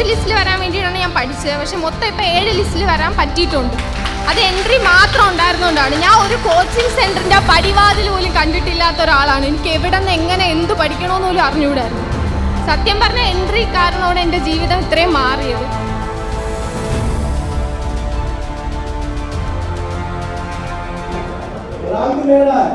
ഒരു ലിസ്റ്റിൽ വരാൻ വേണ്ടിയിട്ടാണ് ഞാൻ പഠിച്ചത്. പക്ഷെ മൊത്തം ഇപ്പോൾ 7 ലിസ്റ്റിൽ വരാൻ പറ്റിയിട്ടുണ്ട്. അത് എൻട്രി മാത്രം ഉണ്ടായിരുന്നുകൊണ്ടാണ്. ഞാൻ ഒരു കോച്ചിങ് സെൻറ്ററിൻ്റെ പടിവാതിൽ പോലും കണ്ടിട്ടില്ലാത്ത ഒരാളാണ്. എനിക്ക് എവിടെ നിന്ന് എങ്ങനെ എന്ത് പഠിക്കണമെന്ന് പോലും അറിഞ്ഞുകൂടായിരുന്നു. സത്യം പറഞ്ഞാൽ എൻട്രി കാരണമാണ് എൻ്റെ ജീവിതം ഇത്രയും മാറിയത്. റാങ്ക് നേടാൻ